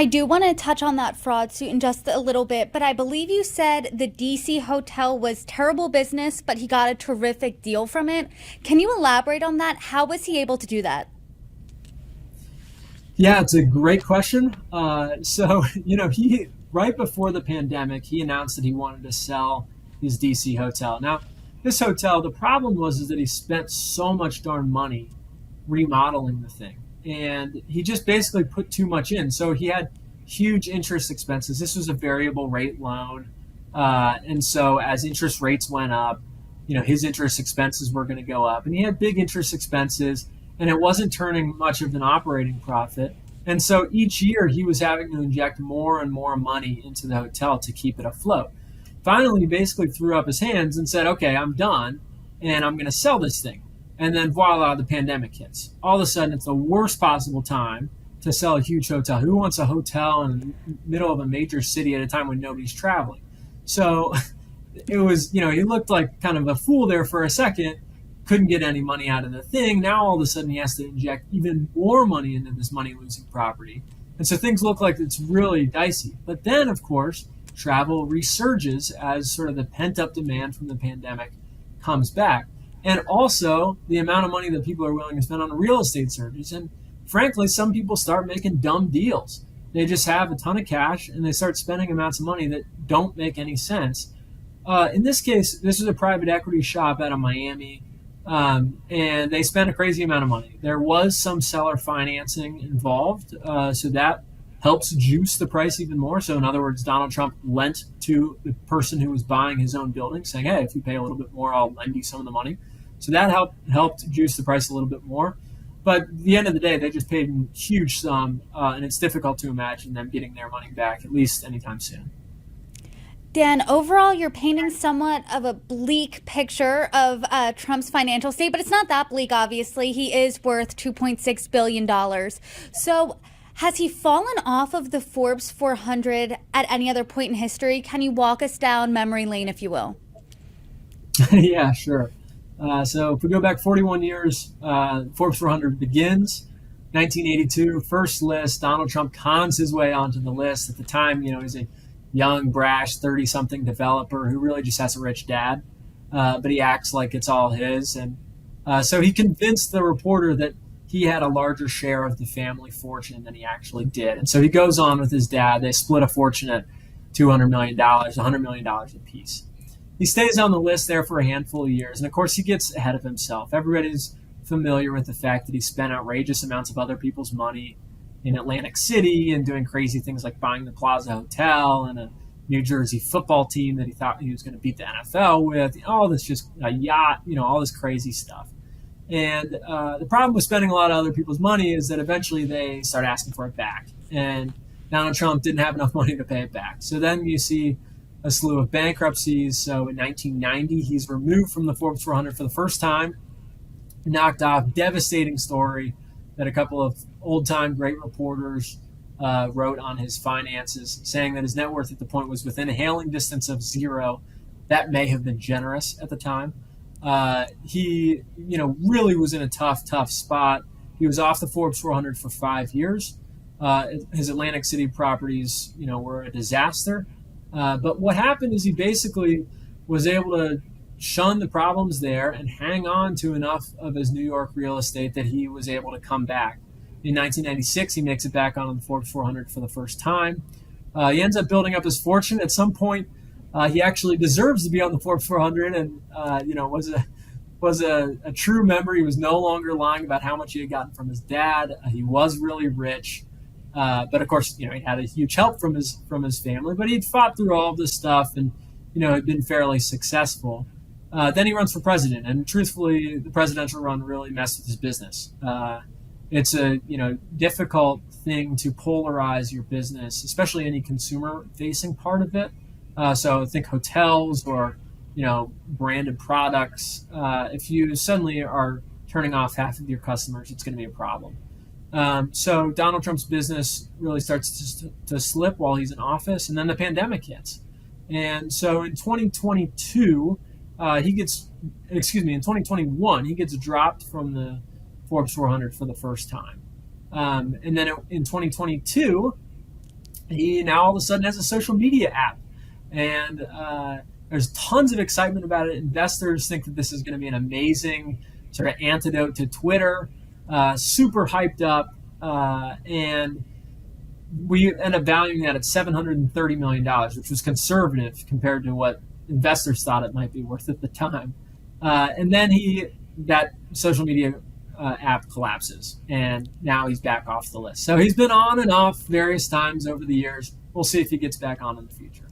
I do want to touch on that fraud suit in just a little bit, but I believe you said the DC hotel was terrible business, but he got a terrific deal from it. Can you elaborate on that? How was he able to do that? Yeah, it's a great question. He right before the pandemic, he announced that he wanted to sell his DC hotel. Now, this hotel, the problem was is that he spent so much darn money remodeling the thing, and he just basically put too much in. So he had huge interest expenses. This was a variable rate loan, and so as interest rates went up, his interest expenses were going to go up, and he had big interest expenses, and it wasn't turning much of an operating profit. And so each year he was having to inject more and more money into the hotel to keep it afloat. Finally, he basically threw up his hands and said, okay, I'm done and I'm going to sell this thing. And then voila, the pandemic hits. All of a sudden, it's the worst possible time to sell a huge hotel. Who wants a hotel in the middle of a major city at a time when nobody's traveling? So it was, he looked like kind of a fool there for a second, couldn't get any money out of the thing. Now all of a sudden he has to inject even more money into this money losing property. And so things look like it's really dicey. But then, of course, travel resurges as sort of the pent up demand from the pandemic comes back. And also the amount of money that people are willing to spend on real estate surges. And frankly, some people start making dumb deals. They just have a ton of cash and they start spending amounts of money that don't make any sense. In this case, this was a private equity shop out of Miami. And they spent a crazy amount of money. There was some seller financing involved, so that helps juice the price even more. So in other words, Donald Trump lent to the person who was buying his own building, saying, hey, if you pay a little bit more, I'll lend you some of the money. So that helped juice the price a little bit more. But at the end of the day, they just paid a huge sum, and it's difficult to imagine them getting their money back, at least anytime soon. Dan, overall, you're painting somewhat of a bleak picture of Trump's financial state, but it's not that bleak, obviously. He is worth $2.6 billion. So, has he fallen off of the Forbes 400 at any other point in history? Can you walk us down memory lane, if you will? Yeah, sure. So if we go back 41 years, Forbes 400 begins. 1982, first list. Donald Trump cons his way onto the list. At the time, he's a young, brash, 30-something developer who really just has a rich dad, but he acts like it's all his. And so he convinced the reporter that he had a larger share of the family fortune than he actually did. And so he goes on with his dad. They split a fortune at $200 million, $100 million apiece. He stays on the list there for a handful of years. And of course, he gets ahead of himself. Everybody's familiar with the fact that he spent outrageous amounts of other people's money in Atlantic City and doing crazy things like buying the Plaza Hotel and a New Jersey football team that he thought he was going to beat the NFL with, all this just a yacht, all this crazy stuff. And the problem with spending a lot of other people's money is that eventually they start asking for it back. And Donald Trump didn't have enough money to pay it back. So then you see a slew of bankruptcies. So in 1990, he's removed from the Forbes 400 for the first time, knocked off. Devastating story that a couple of old-time great reporters wrote on his finances, saying that his net worth at the point was within a hailing distance of zero. That may have been generous at the time. He, really was in a tough spot. He was off the Forbes 400 for 5 years. His Atlantic City properties, were a disaster. But what happened is he basically was able to shun the problems there and hang on to enough of his New York real estate that he was able to come back. In 1996, he makes it back on the Forbes 400 for the first time. He ends up building up his fortune. At some point, he actually deserves to be on the Forbes 400, and was a true member. He was no longer lying about how much he had gotten from his dad. He was really rich, but of course, he had a huge help from his family. But he'd fought through all of this stuff, and had been fairly successful. Then he runs for president, and truthfully, the presidential run really messed with his business. It's a difficult thing to polarize your business, especially any consumer-facing part of it. So think hotels or branded products. If you suddenly are turning off half of your customers, it's going to be a problem. So Donald Trump's business really starts to slip while he's in office, and then the pandemic hits. And so in 2022, in 2021, he gets dropped from the Forbes 400 for the first time. And then in 2022, he now all of a sudden has a social media app, and there's tons of excitement about it. Investors think that this is going to be an amazing sort of antidote to Twitter, super hyped up, and we end up valuing that at $730 million, which was conservative compared to what investors thought it might be worth at the time. And then that social media app collapses, and now he's back off the list. So he's been on and off various times over the years. We'll see if he gets back on in the future.